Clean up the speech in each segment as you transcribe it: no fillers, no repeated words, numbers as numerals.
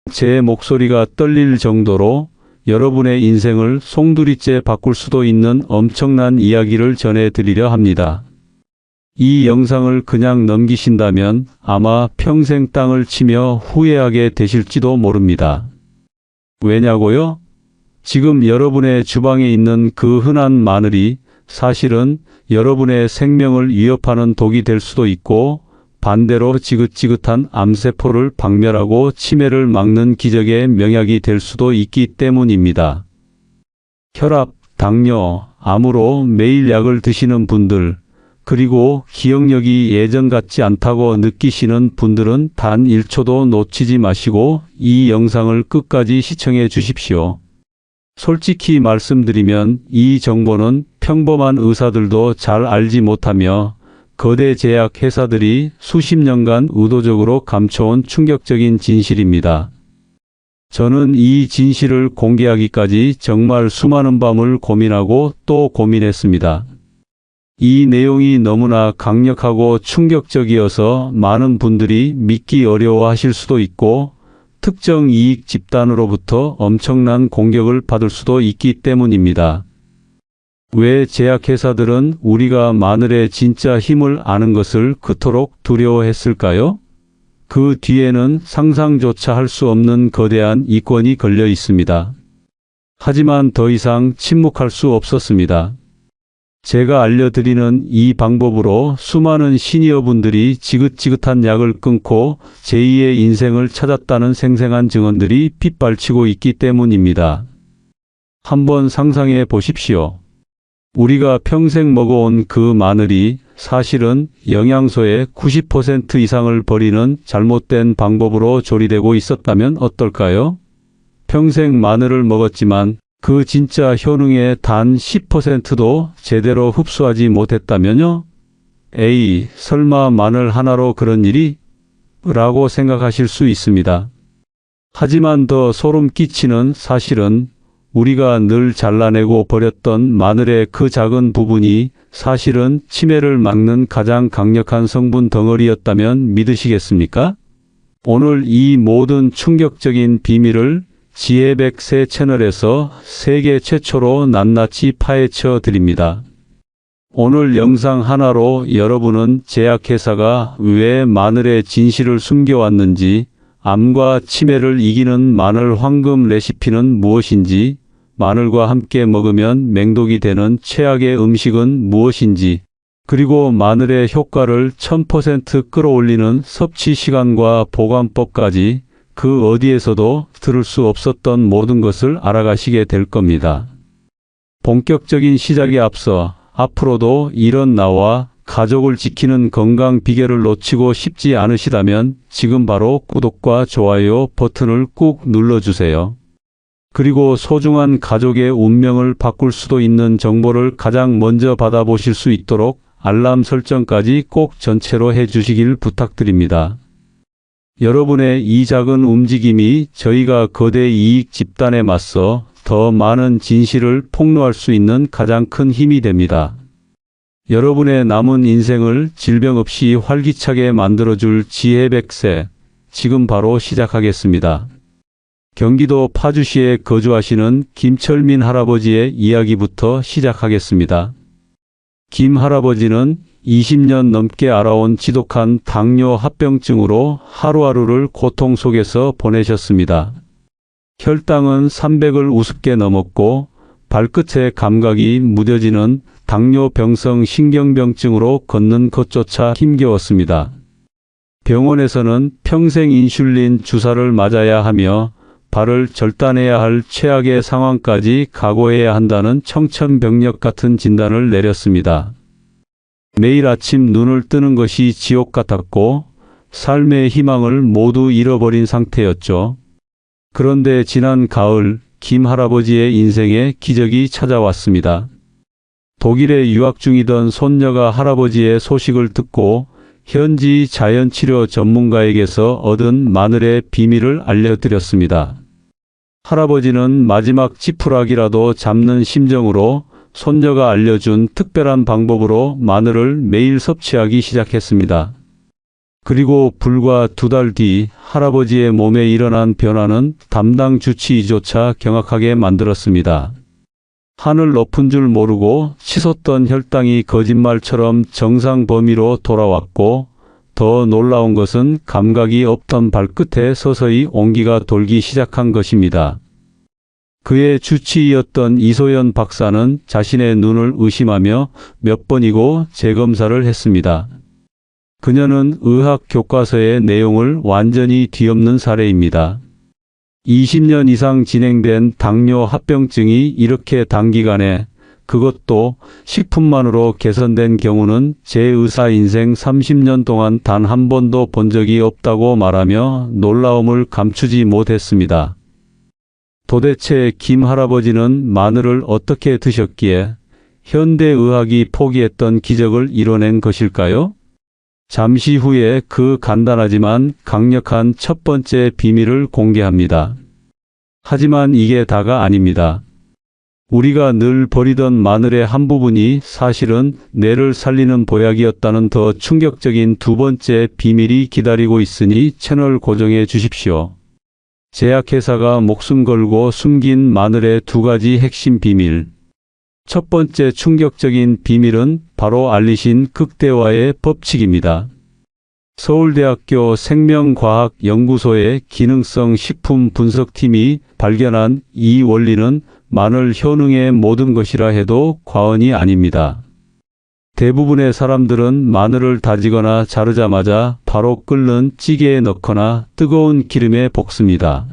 제 목소리가 떨릴 정도로 여러분의 인생을 송두리째 바꿀 수도 있는 엄청난 이야기를 전해드리려 합니다. 이 영상을 그냥 넘기신다면 아마 평생 땅을 치며 후회하게 되실지도 모릅니다. 왜냐고요? 지금 여러분의 주방에 있는 그 흔한 마늘이 사실은 여러분의 생명을 위협하는 독이 될 수도 있고, 반대로 지긋지긋한 암세포를 박멸하고 치매를 막는 기적의 명약이 될 수도 있기 때문입니다. 혈압, 당뇨, 암으로 매일 약을 드시는 분들, 그리고 기억력이 예전 같지 않다고 느끼시는 분들은 단 1초도 놓치지 마시고 이 영상을 끝까지 시청해 주십시오. 솔직히 말씀드리면 이 정보는 평범한 의사들도 잘 알지 못하며 거대 제약 회사들이 수십 년간 의도적으로 감춰온 충격적인 진실입니다. 저는 이 진실을 공개하기까지 정말 수많은 밤을 고민하고 또 고민했습니다. 이 내용이 너무나 강력하고 충격적이어서 많은 분들이 믿기 어려워하실 수도 있고, 특정 이익 집단으로부터 엄청난 공격을 받을 수도 있기 때문입니다. 왜 제약회사들은 우리가 마늘의 진짜 힘을 아는 것을 그토록 두려워했을까요? 그 뒤에는 상상조차 할 수 없는 거대한 이권이 걸려 있습니다. 하지만 더 이상 침묵할 수 없었습니다. 제가 알려드리는 이 방법으로 수많은 시니어분들이 지긋지긋한 약을 끊고 제2의 인생을 찾았다는 생생한 증언들이 빗발치고 있기 때문입니다. 한번 상상해 보십시오. 우리가 평생 먹어온 그 마늘이 사실은 영양소의 90% 이상을 버리는 잘못된 방법으로 조리되고 있었다면 어떨까요? 평생 마늘을 먹었지만 그 진짜 효능의 단 10%도 제대로 흡수하지 못했다면요? 에이, 설마 마늘 하나로 그런 일이? 라고 생각하실 수 있습니다. 하지만 더 소름 끼치는 사실은 우리가 늘 잘라내고 버렸던 마늘의 그 작은 부분이 사실은 치매를 막는 가장 강력한 성분 덩어리였다면 믿으시겠습니까? 오늘 이 모든 충격적인 비밀을 지혜백세 채널에서 세계 최초로 낱낱이 파헤쳐 드립니다. 오늘 영상 하나로 여러분은 제약회사가 왜 마늘의 진실을 숨겨왔는지, 암과 치매를 이기는 마늘 황금 레시피는 무엇인지, 마늘과 함께 먹으면 맹독이 되는 최악의 음식은 무엇인지, 그리고 마늘의 효과를 1000% 끌어올리는 섭취 시간과 보관법까지 그 어디에서도 들을 수 없었던 모든 것을 알아가시게 될 겁니다. 본격적인 시작에 앞서 앞으로도 이런 나와 가족을 지키는 건강 비결을 놓치고 싶지 않으시다면 지금 바로 구독과 좋아요 버튼을 꾹 눌러주세요. 그리고 소중한 가족의 운명을 바꿀 수도 있는 정보를 가장 먼저 받아보실 수 있도록 알람 설정까지 꼭 전체로 해주시길 부탁드립니다. 여러분의 이 작은 움직임이 저희가 거대 이익 집단에 맞서 더 많은 진실을 폭로할 수 있는 가장 큰 힘이 됩니다. 여러분의 남은 인생을 질병 없이 활기차게 만들어줄 지혜백세, 지금 바로 시작하겠습니다. 경기도 파주시에 거주하시는 김철민 할아버지의 이야기부터 시작하겠습니다. 김 할아버지는 20년 넘게 알아온 지독한 당뇨 합병증으로 하루하루를 고통 속에서 보내셨습니다. 혈당은 300을 우습게 넘었고 발끝에 감각이 무뎌지는 당뇨병성 신경병증으로 걷는 것조차 힘겨웠습니다. 병원에서는 평생 인슐린 주사를 맞아야 하며 발을 절단해야 할 최악의 상황까지 각오해야 한다는 청천벽력 같은 진단을 내렸습니다. 매일 아침 눈을 뜨는 것이 지옥 같았고 삶의 희망을 모두 잃어버린 상태였죠. 그런데 지난 가을 김 할아버지의 인생에 기적이 찾아왔습니다. 독일에 유학 중이던 손녀가 할아버지의 소식을 듣고 현지 자연치료 전문가에게서 얻은 마늘의 비밀을 알려드렸습니다. 할아버지는 마지막 지푸라기라도 잡는 심정으로 손녀가 알려준 특별한 방법으로 마늘을 매일 섭취하기 시작했습니다. 그리고 불과 2달 뒤 할아버지의 몸에 일어난 변화는 담당 주치의조차 경악하게 만들었습니다. 하늘 높은 줄 모르고 치솟던 혈당이 거짓말처럼 정상 범위로 돌아왔고, 더 놀라운 것은 감각이 없던 발끝에 서서히 온기가 돌기 시작한 것입니다. 그의 주치의였던 이소연 박사는 자신의 눈을 의심하며 몇 번이고 재검사를 했습니다. 그녀는 의학 교과서의 내용을 완전히 뒤엎는 사례입니다. 20년 이상 진행된 당뇨 합병증이 이렇게 단기간에, 그것도 식품만으로 개선된 경우는 제 의사 인생 30년 동안 단 한 번도 본 적이 없다고 말하며 놀라움을 감추지 못했습니다. 도대체 김 할아버지는 마늘을 어떻게 드셨기에 현대의학이 포기했던 기적을 이뤄낸 것일까요? 잠시 후에 그 간단하지만 강력한 첫 번째 비밀을 공개합니다. 하지만 이게 다가 아닙니다. 우리가 늘 버리던 마늘의 한 부분이 사실은 뇌를 살리는 보약이었다는 더 충격적인 두 번째 비밀이 기다리고 있으니 채널 고정해 주십시오. 제약회사가 목숨 걸고 숨긴 마늘의 2가지 핵심 비밀. 첫 번째 충격적인 비밀은 바로 알리신 극대화의 법칙입니다. 서울대학교 생명과학연구소의 기능성 식품 분석팀이 발견한 이 원리는 마늘 효능의 모든 것이라 해도 과언이 아닙니다. 대부분의 사람들은 마늘을 다지거나 자르자마자 바로 끓는 찌개에 넣거나 뜨거운 기름에 볶습니다.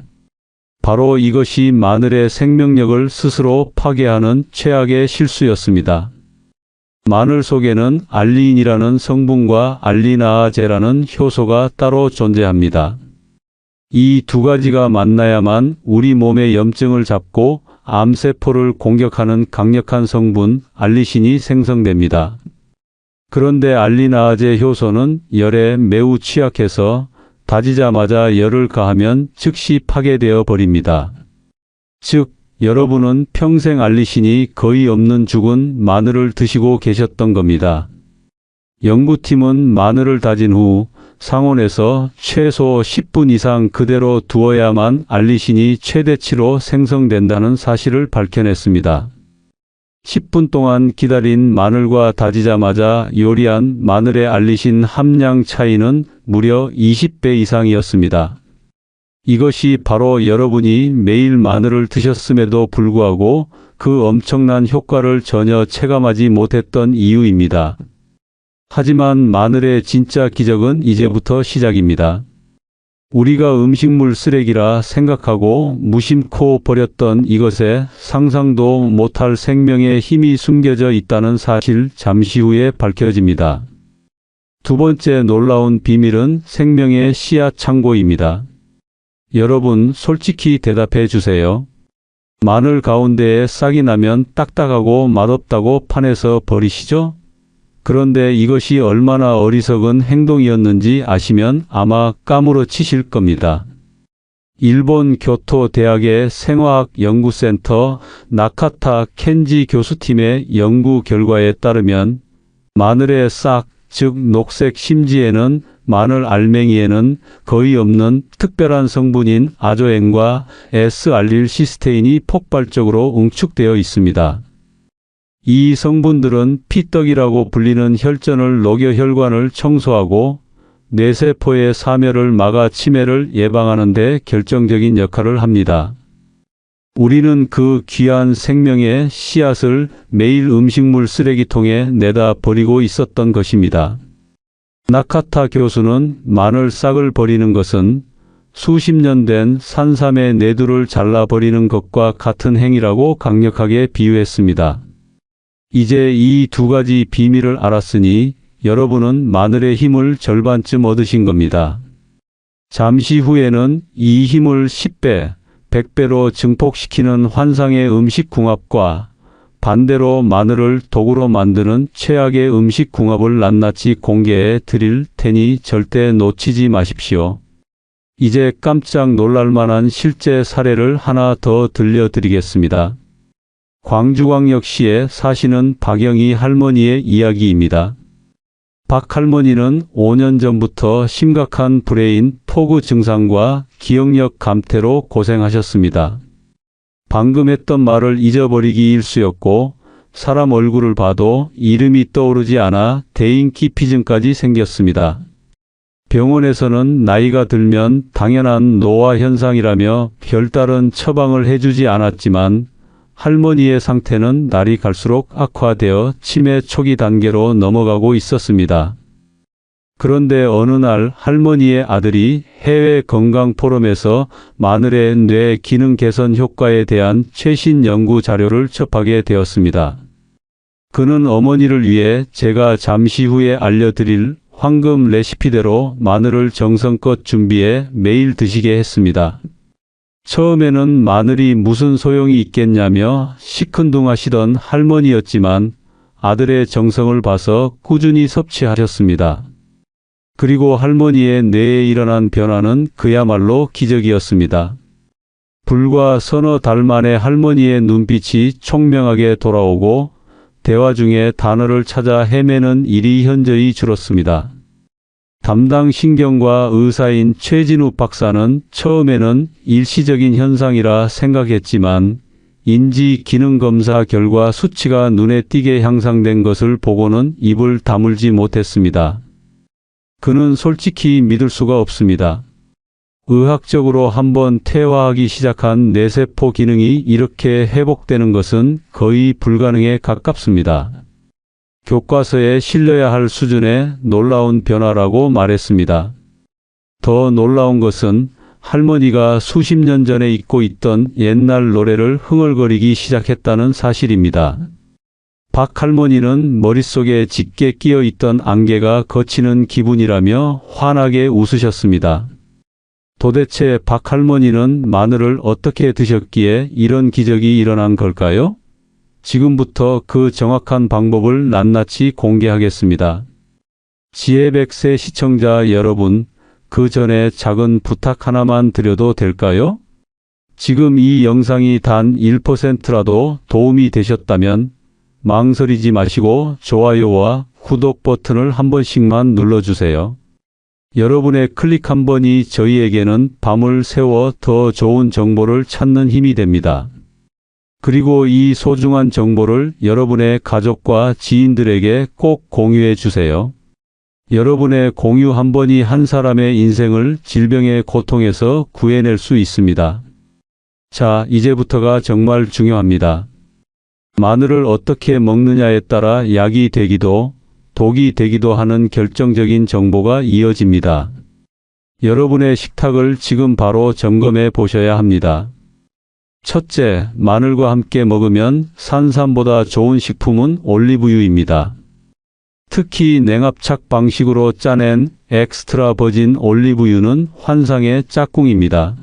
바로 이것이 마늘의 생명력을 스스로 파괴하는 최악의 실수였습니다. 마늘 속에는 알리인이라는 성분과 알리나아제라는 효소가 따로 존재합니다. 이 2가지가 만나야만 우리 몸의 염증을 잡고 암세포를 공격하는 강력한 성분 알리신이 생성됩니다. 그런데 알리나아제 효소는 열에 매우 취약해서 다지자마자 열을 가하면 즉시 파괴되어 버립니다. 즉, 여러분은 평생 알리신이 거의 없는 죽은 마늘을 드시고 계셨던 겁니다. 연구팀은 마늘을 다진 후 상온에서 최소 10분 이상 그대로 두어야만 알리신이 최대치로 생성된다는 사실을 밝혀냈습니다. 10분 동안 기다린 마늘과 다지자마자 요리한 마늘의 알리신 함량 차이는 무려 20배 이상이었습니다. 이것이 바로 여러분이 매일 마늘을 드셨음에도 불구하고 그 엄청난 효과를 전혀 체감하지 못했던 이유입니다. 하지만 마늘의 진짜 기적은 이제부터 시작입니다. 우리가 음식물 쓰레기라 생각하고 무심코 버렸던 이것에 상상도 못할 생명의 힘이 숨겨져 있다는 사실 잠시 후에 밝혀집니다. 두 번째 놀라운 비밀은 생명의 씨앗 창고입니다. 여러분, 솔직히 대답해 주세요. 마늘 가운데에 싹이 나면 딱딱하고 맛없다고 판에서 버리시죠? 그런데 이것이 얼마나 어리석은 행동이었는지 아시면 아마 까무러치실 겁니다. 일본 교토 대학의 생화학 연구센터 나카타 켄지 교수팀의 연구 결과에 따르면 마늘의 싹, 즉 녹색 심지에는 마늘 알맹이에는 거의 없는 특별한 성분인 아조엔과 S알릴시스테인이 폭발적으로 응축되어 있습니다. 이 성분들은 피떡이라고 불리는 혈전을 녹여 혈관을 청소하고 뇌세포의 사멸을 막아 치매를 예방하는 데 결정적인 역할을 합니다. 우리는 그 귀한 생명의 씨앗을 매일 음식물 쓰레기통에 내다 버리고 있었던 것입니다. 나카타 교수는 마늘 싹을 버리는 것은 수십 년 된 산삼의 내두를 잘라버리는 것과 같은 행위라고 강력하게 비유했습니다. 이제 이 2가지 비밀을 알았으니 여러분은 마늘의 힘을 절반쯤 얻으신 겁니다. 잠시 후에는 이 힘을 10배, 100배로 증폭시키는 환상의 음식 궁합과 반대로 마늘을 독으로 만드는 최악의 음식 궁합을 낱낱이 공개해 드릴 테니 절대 놓치지 마십시오. 이제 깜짝 놀랄 만한 실제 사례를 하나 더 들려드리겠습니다. 광주광역시에 사시는 박영희 할머니의 이야기입니다. 박 할머니는 5년 전부터 심각한 브레인 포그 증상과 기억력 감퇴로 고생하셨습니다. 방금 했던 말을 잊어버리기 일쑤였고 사람 얼굴을 봐도 이름이 떠오르지 않아 대인기피증까지 생겼습니다. 병원에서는 나이가 들면 당연한 노화 현상이라며 별다른 처방을 해주지 않았지만 할머니의 상태는 날이 갈수록 악화되어 치매 초기 단계로 넘어가고 있었습니다. 그런데 어느 날 할머니의 아들이 해외 건강 포럼에서 마늘의 뇌 기능 개선 효과에 대한 최신 연구 자료를 접하게 되었습니다. 그는 어머니를 위해 제가 잠시 후에 알려드릴 황금 레시피대로 마늘을 정성껏 준비해 매일 드시게 했습니다. 처음에는 마늘이 무슨 소용이 있겠냐며 시큰둥하시던 할머니였지만 아들의 정성을 봐서 꾸준히 섭취하셨습니다. 그리고 할머니의 뇌에 일어난 변화는 그야말로 기적이었습니다. 불과 서너 달 만에 할머니의 눈빛이 총명하게 돌아오고 대화 중에 단어를 찾아 헤매는 일이 현저히 줄었습니다. 담당 신경과 의사인 최진우 박사는 처음에는 일시적인 현상이라 생각했지만 인지 기능 검사 결과 수치가 눈에 띄게 향상된 것을 보고는 입을 다물지 못했습니다. 그는 솔직히 믿을 수가 없습니다. 의학적으로 한번 퇴화하기 시작한 뇌세포 기능이 이렇게 회복되는 것은 거의 불가능에 가깝습니다. 교과서에 실려야 할 수준의 놀라운 변화라고 말했습니다. 더 놀라운 것은 할머니가 수십 년 전에 잊고 있던 옛날 노래를 흥얼거리기 시작했다는 사실입니다. 박 할머니는 머릿속에 짙게 끼어 있던 안개가 걷히는 기분이라며 환하게 웃으셨습니다. 도대체 박 할머니는 마늘을 어떻게 드셨기에 이런 기적이 일어난 걸까요? 지금부터 그 정확한 방법을 낱낱이 공개하겠습니다. 지혜백세 시청자 여러분, 그 전에 작은 부탁 하나만 드려도 될까요? 지금 이 영상이 단 1%라도 도움이 되셨다면 망설이지 마시고 좋아요와 구독 버튼을 한 번씩만 눌러주세요. 여러분의 클릭 한 번이 저희에게는 밤을 새워 더 좋은 정보를 찾는 힘이 됩니다. 그리고 이 소중한 정보를 여러분의 가족과 지인들에게 꼭 공유해 주세요. 여러분의 공유 한 번이 한 사람의 인생을 질병의 고통에서 구해낼 수 있습니다. 자, 이제부터가 정말 중요합니다. 마늘을 어떻게 먹느냐에 따라 약이 되기도 독이 되기도 하는 결정적인 정보가 이어집니다. 여러분의 식탁을 지금 바로 점검해 보셔야 합니다. 첫째, 마늘과 함께 먹으면 산삼보다 좋은 식품은 올리브유입니다. 특히 냉압착 방식으로 짜낸 엑스트라 버진 올리브유는 환상의 짝꿍입니다.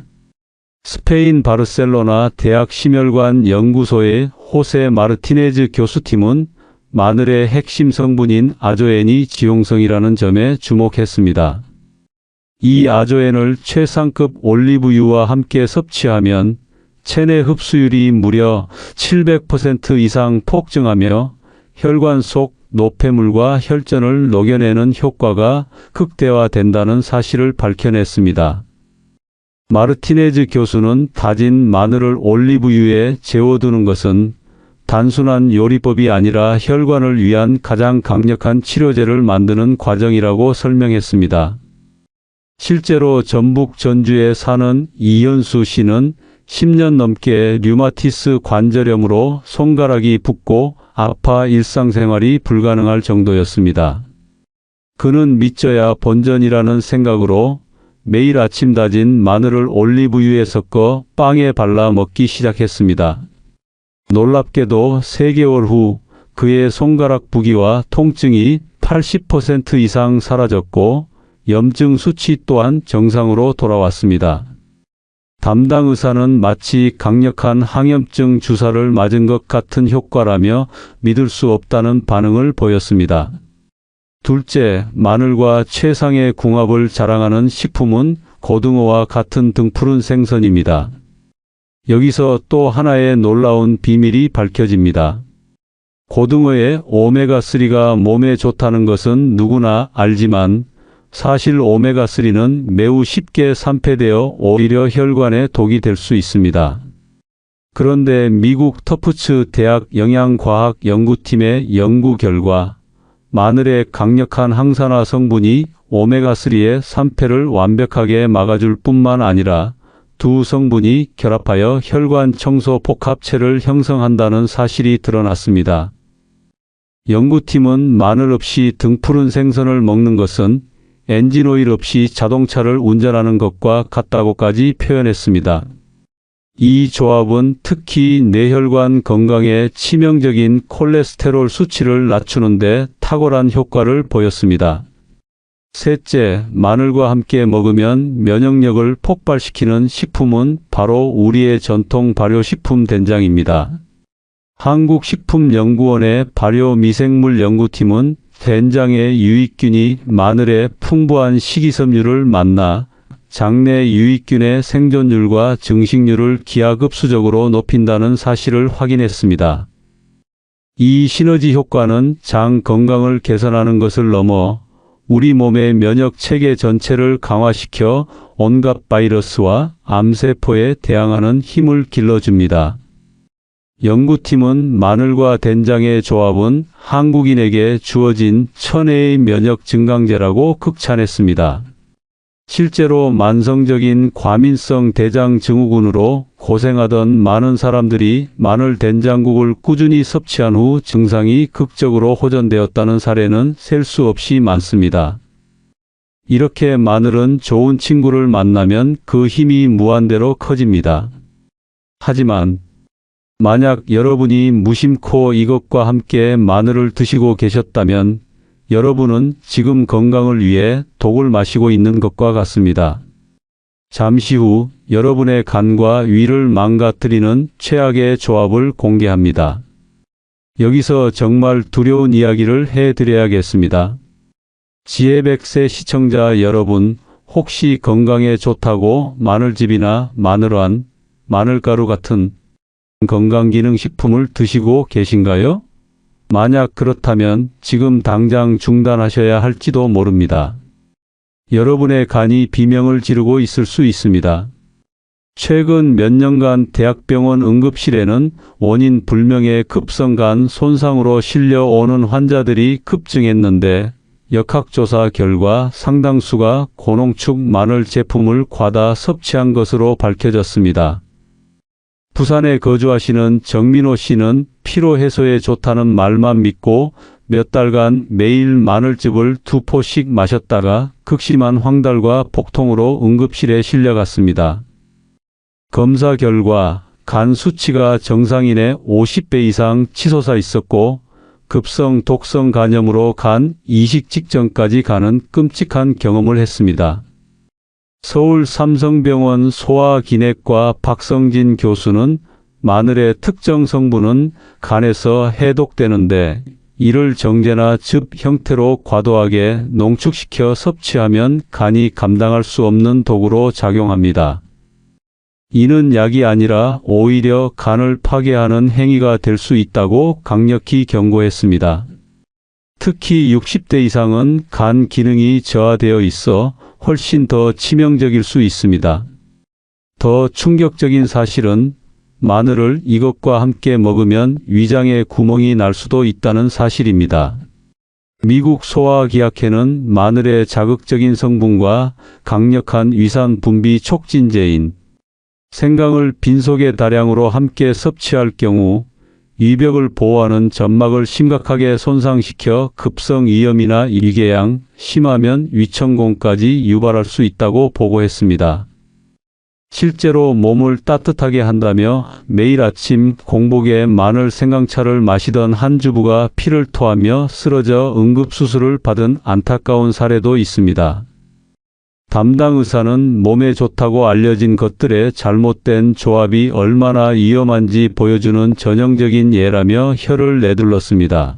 스페인 바르셀로나 대학 심혈관 연구소의 호세 마르티네즈 교수팀은 마늘의 핵심 성분인 아조엔이 지용성이라는 점에 주목했습니다. 이 아조엔을 최상급 올리브유와 함께 섭취하면 체내 흡수율이 무려 700% 이상 폭증하며 혈관 속 노폐물과 혈전을 녹여내는 효과가 극대화된다는 사실을 밝혀냈습니다. 마르티네즈 교수는 다진 마늘을 올리브유에 재워두는 것은 단순한 요리법이 아니라 혈관을 위한 가장 강력한 치료제를 만드는 과정이라고 설명했습니다. 실제로 전북 전주에 사는 이현수 씨는 10년 넘게 류마티스 관절염으로 손가락이 붓고 아파 일상생활이 불가능할 정도였습니다. 그는 믿져야 본전이라는 생각으로 매일 아침 다진 마늘을 올리브유에 섞어 빵에 발라 먹기 시작했습니다. 놀랍게도 3개월 후 그의 손가락 부기와 통증이 80% 이상 사라졌고 염증 수치 또한 정상으로 돌아왔습니다. 담당 의사는 마치 강력한 항염증 주사를 맞은 것 같은 효과라며 믿을 수 없다는 반응을 보였습니다. 둘째, 마늘과 최상의 궁합을 자랑하는 식품은 고등어와 같은 등푸른 생선입니다. 여기서 또 하나의 놀라운 비밀이 밝혀집니다. 고등어의 오메가3가 몸에 좋다는 것은 누구나 알지만 사실 오메가3는 매우 쉽게 산패되어 오히려 혈관에 독이 될 수 있습니다. 그런데 미국 터프츠 대학 영양과학 연구팀의 연구 결과 마늘의 강력한 항산화 성분이 오메가3의 산패를 완벽하게 막아줄 뿐만 아니라 두 성분이 결합하여 혈관 청소 복합체를 형성한다는 사실이 드러났습니다. 연구팀은 마늘 없이 등푸른 생선을 먹는 것은 엔진오일 없이 자동차를 운전하는 것과 같다고까지 표현했습니다. 이 조합은 특히 뇌혈관 건강에 치명적인 콜레스테롤 수치를 낮추는 데 탁월한 효과를 보였습니다. 셋째, 마늘과 함께 먹으면 면역력을 폭발시키는 식품은 바로 우리의 전통 발효식품 된장입니다. 한국식품연구원의 발효미생물 연구팀은 된장의 유익균이 마늘의 풍부한 식이섬유를 만나 장내 유익균의 생존율과 증식률을 기하급수적으로 높인다는 사실을 확인했습니다. 이 시너지 효과는 장 건강을 개선하는 것을 넘어 우리 몸의 면역 체계 전체를 강화시켜 온갖 바이러스와 암세포에 대항하는 힘을 길러줍니다. 연구팀은 마늘과 된장의 조합은 한국인에게 주어진 천혜의 면역 증강제라고 극찬했습니다. 실제로 만성적인 과민성 대장 증후군으로 고생하던 많은 사람들이 마늘 된장국을 꾸준히 섭취한 후 증상이 극적으로 호전되었다는 사례는 셀 수 없이 많습니다. 이렇게 마늘은 좋은 친구를 만나면 그 힘이 무한대로 커집니다. 하지만 만약 여러분이 무심코 이것과 함께 마늘을 드시고 계셨다면 여러분은 지금 건강을 위해 독을 마시고 있는 것과 같습니다. 잠시 후 여러분의 간과 위를 망가뜨리는 최악의 조합을 공개합니다. 여기서 정말 두려운 이야기를 해드려야겠습니다. 지혜백세 시청자 여러분, 혹시 건강에 좋다고 마늘즙이나 마늘환, 마늘가루 같은 건강기능식품을 드시고 계신가요? 만약 그렇다면 지금 당장 중단하셔야 할지도 모릅니다. 여러분의 간이 비명을 지르고 있을 수 있습니다. 최근 몇 년간 대학병원 응급실에는 원인 불명의 급성간 손상으로 실려오는 환자들이 급증했는데 역학조사 결과 상당수가 고농축 마늘 제품을 과다 섭취한 것으로 밝혀졌습니다. 부산에 거주하시는 정민호 씨는 피로 해소에 좋다는 말만 믿고 몇 달간 매일 마늘즙을 2포씩 마셨다가 극심한 황달과 복통으로 응급실에 실려갔습니다. 검사 결과 간 수치가 정상인의 50배 이상 치솟아 있었고 급성 독성 간염으로 간 이식 직전까지 가는 끔찍한 경험을 했습니다. 서울 삼성병원 소화기내과 박성진 교수는 마늘의 특정 성분은 간에서 해독되는데 이를 정제나 즙 형태로 과도하게 농축시켜 섭취하면 간이 감당할 수 없는 독으로 작용합니다. 이는 약이 아니라 오히려 간을 파괴하는 행위가 될 수 있다고 강력히 경고했습니다. 특히 60대 이상은 간 기능이 저하되어 있어 훨씬 더 치명적일 수 있습니다. 더 충격적인 사실은 마늘을 이것과 함께 먹으면 위장에 구멍이 날 수도 있다는 사실입니다. 미국 소화기학회는 마늘의 자극적인 성분과 강력한 위산 분비 촉진제인 생강을 빈속에 다량으로 함께 섭취할 경우 위벽을 보호하는 점막을 심각하게 손상시켜 급성 위염이나 위궤양, 심하면 위천공까지 유발할 수 있다고 보고했습니다. 실제로 몸을 따뜻하게 한다며 매일 아침 공복에 마늘 생강차를 마시던 한 주부가 피를 토하며 쓰러져 응급수술을 받은 안타까운 사례도 있습니다. 담당 의사는 몸에 좋다고 알려진 것들의 잘못된 조합이 얼마나 위험한지 보여주는 전형적인 예라며 혀를 내둘렀습니다.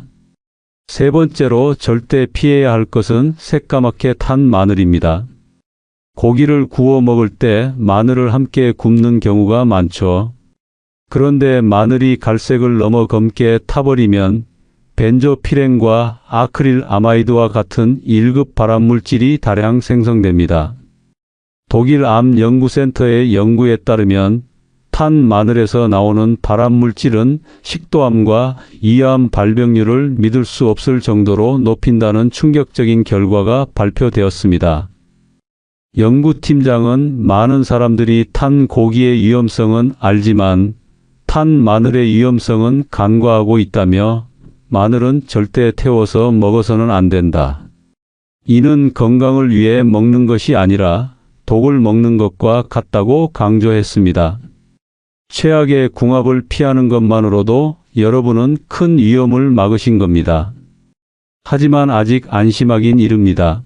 세 번째로 절대 피해야 할 것은 새까맣게 탄 마늘입니다. 고기를 구워 먹을 때 마늘을 함께 굽는 경우가 많죠. 그런데 마늘이 갈색을 넘어 검게 타버리면 벤조피렌과 아크릴아마이드와 같은 1급 발암물질이 다량 생성됩니다. 독일 암 연구센터의 연구에 따르면 탄 마늘에서 나오는 발암물질은 식도암과 이암 발병률을 믿을 수 없을 정도로 높인다는 충격적인 결과가 발표되었습니다. 연구팀장은 많은 사람들이 탄 고기의 위험성은 알지만 탄 마늘의 위험성은 간과하고 있다며 마늘은 절대 태워서 먹어서는 안 된다. 이는 건강을 위해 먹는 것이 아니라 독을 먹는 것과 같다고 강조했습니다. 최악의 궁합을 피하는 것만으로도 여러분은 큰 위험을 막으신 겁니다. 하지만 아직 안심하긴 이릅니다.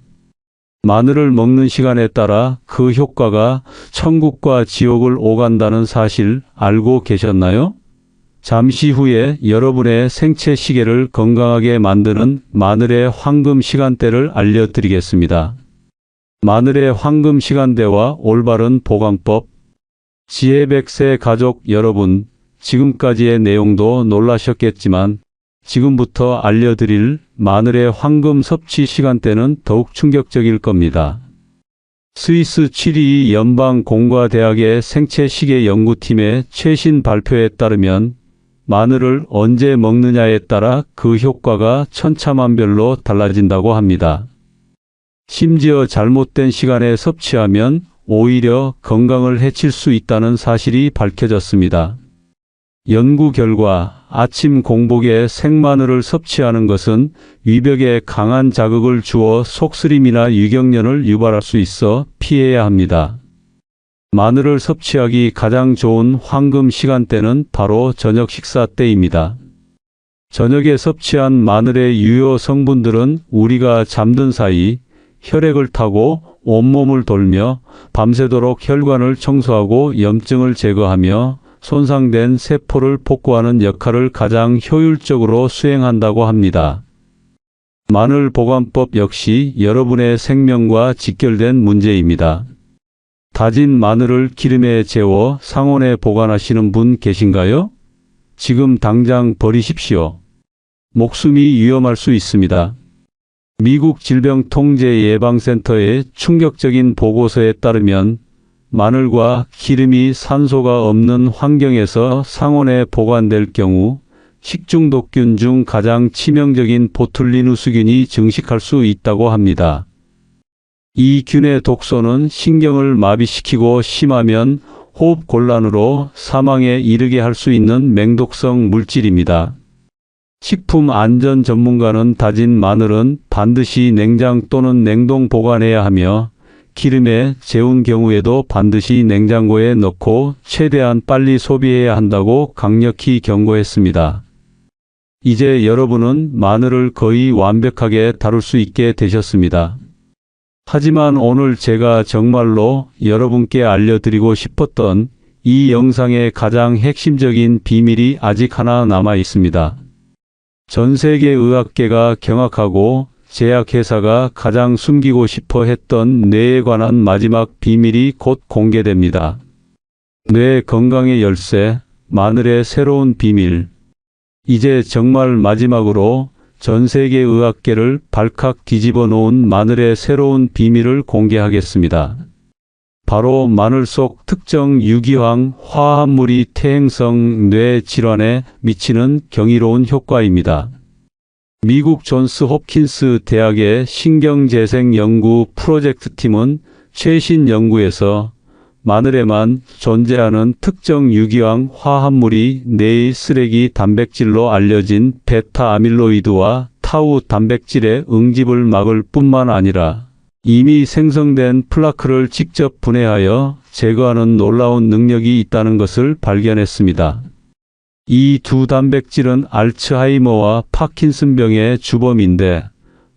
마늘을 먹는 시간에 따라 그 효과가 천국과 지옥을 오간다는 사실 알고 계셨나요? 잠시 후에 여러분의 생체 시계를 건강하게 만드는 마늘의 황금 시간대를 알려드리겠습니다. 마늘의 황금 시간대와 올바른 보관법. 지혜백세 가족 여러분, 지금까지의 내용도 놀라셨겠지만 지금부터 알려드릴 마늘의 황금 섭취 시간대는 더욱 충격적일 겁니다. 스위스 취리히 연방공과대학의 생체시계 연구팀의 최신 발표에 따르면 마늘을 언제 먹느냐에 따라 그 효과가 천차만별로 달라진다고 합니다. 심지어 잘못된 시간에 섭취하면 오히려 건강을 해칠 수 있다는 사실이 밝혀졌습니다. 연구 결과 아침 공복에 생마늘을 섭취하는 것은 위벽에 강한 자극을 주어 속쓰림이나 유경련을 유발할 수 있어 피해야 합니다. 마늘을 섭취하기 가장 좋은 황금 시간대는 바로 저녁 식사 때입니다. 저녁에 섭취한 마늘의 유효 성분들은 우리가 잠든 사이 혈액을 타고 온몸을 돌며 밤새도록 혈관을 청소하고 염증을 제거하며 손상된 세포를 복구하는 역할을 가장 효율적으로 수행한다고 합니다. 마늘 보관법 역시 여러분의 생명과 직결된 문제입니다. 다진 마늘을 기름에 재워 상온에 보관하시는 분 계신가요? 지금 당장 버리십시오. 목숨이 위험할 수 있습니다. 미국 질병통제예방센터의 충격적인 보고서에 따르면 마늘과 기름이 산소가 없는 환경에서 상온에 보관될 경우 식중독균 중 가장 치명적인 보툴리누스균이 증식할 수 있다고 합니다. 이 균의 독소는 신경을 마비시키고 심하면 호흡곤란으로 사망에 이르게 할 수 있는 맹독성 물질입니다. 식품 안전 전문가는 다진 마늘은 반드시 냉장 또는 냉동 보관해야 하며 기름에 재운 경우에도 반드시 냉장고에 넣고 최대한 빨리 소비해야 한다고 강력히 경고했습니다. 이제 여러분은 마늘을 거의 완벽하게 다룰 수 있게 되셨습니다. 하지만 오늘 제가 정말로 여러분께 알려드리고 싶었던 이 영상의 가장 핵심적인 비밀이 아직 하나 남아 있습니다. 전 세계 의학계가 경악하고 제약회사가 가장 숨기고 싶어 했던 뇌에 관한 마지막 비밀이 곧 공개됩니다. 뇌 건강의 열쇠, 마늘의 새로운 비밀. 이제 정말 마지막으로 전 세계 의학계를 발칵 뒤집어 놓은 마늘의 새로운 비밀을 공개하겠습니다. 바로 마늘 속 특정 유기황 화합물이 퇴행성 뇌 질환에 미치는 경이로운 효과입니다. 미국 존스 홉킨스 대학의 신경재생 연구 프로젝트 팀은 최신 연구에서 마늘에만 존재하는 특정 유기황 화합물이 뇌의 쓰레기 단백질로 알려진 베타 아밀로이드와 타우 단백질의 응집을 막을 뿐만 아니라 이미 생성된 플라크를 직접 분해하여 제거하는 놀라운 능력이 있다는 것을 발견했습니다. 이 두 단백질은 알츠하이머와 파킨슨병의 주범인데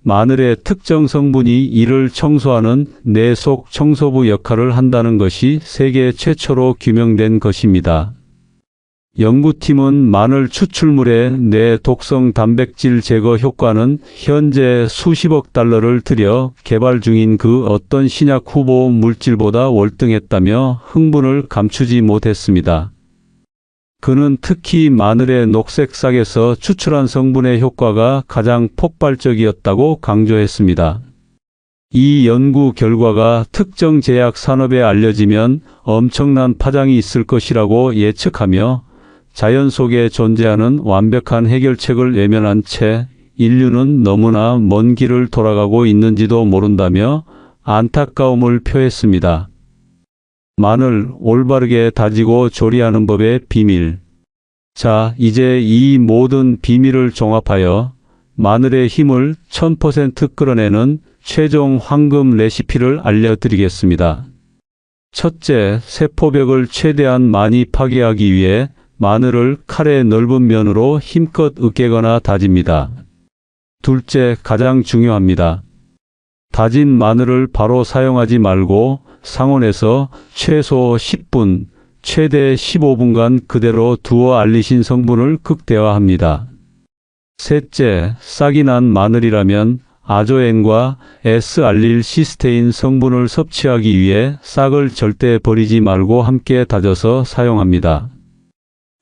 마늘의 특정 성분이 이를 청소하는 뇌 속 청소부 역할을 한다는 것이 세계 최초로 규명된 것입니다. 연구팀은 마늘 추출물의 뇌 독성 단백질 제거 효과는 현재 수십억 달러를 들여 개발 중인 그 어떤 신약 후보 물질보다 월등했다며 흥분을 감추지 못했습니다. 그는 특히 마늘의 녹색 싹에서 추출한 성분의 효과가 가장 폭발적이었다고 강조했습니다. 이 연구 결과가 특정 제약 산업에 알려지면 엄청난 파장이 있을 것이라고 예측하며 자연 속에 존재하는 완벽한 해결책을 외면한 채 인류는 너무나 먼 길을 돌아가고 있는지도 모른다며 안타까움을 표했습니다. 마늘 올바르게 다지고 조리하는 법의 비밀. 자, 이제 이 모든 비밀을 종합하여 마늘의 힘을 1000% 끌어내는 최종 황금 레시피를 알려드리겠습니다. 첫째, 세포벽을 최대한 많이 파괴하기 위해 마늘을 칼의 넓은 면으로 힘껏 으깨거나 다집니다. 둘째, 가장 중요합니다. 다진 마늘을 바로 사용하지 말고 상온에서 최소 10분, 최대 15분간 그대로 두어 알리신 성분을 극대화합니다. 셋째, 싹이 난 마늘이라면 아조엔과 S알릴시스테인 성분을 섭취하기 위해 싹을 절대 버리지 말고 함께 다져서 사용합니다.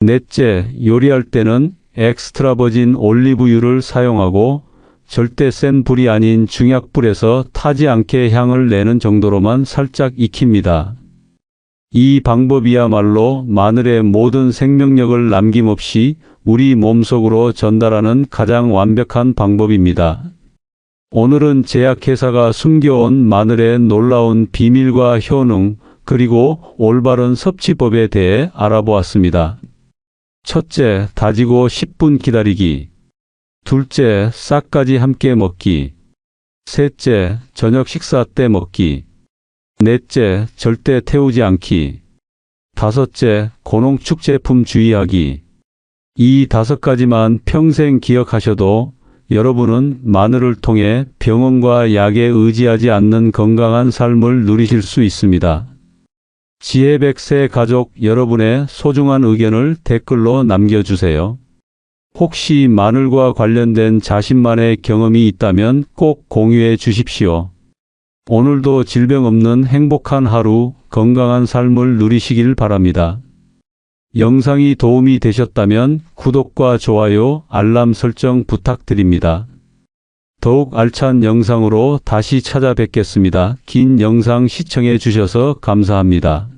넷째, 요리할 때는 엑스트라 버진 올리브유를 사용하고 절대 센 불이 아닌 중약불에서 타지 않게 향을 내는 정도로만 살짝 익힙니다. 이 방법이야말로 마늘의 모든 생명력을 남김없이 우리 몸속으로 전달하는 가장 완벽한 방법입니다. 오늘은 제약회사가 숨겨온 마늘의 놀라운 비밀과 효능, 그리고 올바른 섭취법에 대해 알아보았습니다. 첫째, 다지고 10분 기다리기. 둘째, 싹까지 함께 먹기. 셋째, 저녁 식사 때 먹기. 넷째, 절대 태우지 않기. 다섯째, 고농축 제품 주의하기. 이 5가지만 평생 기억하셔도 여러분은 마늘을 통해 병원과 약에 의지하지 않는 건강한 삶을 누리실 수 있습니다. 지혜백세 가족 여러분의 소중한 의견을 댓글로 남겨주세요. 혹시 마늘과 관련된 자신만의 경험이 있다면 꼭 공유해 주십시오. 오늘도 질병 없는 행복한 하루, 건강한 삶을 누리시길 바랍니다. 영상이 도움이 되셨다면 구독과 좋아요, 알람 설정 부탁드립니다. 더욱 알찬 영상으로 다시 찾아뵙겠습니다. 긴 영상 시청해 주셔서 감사합니다.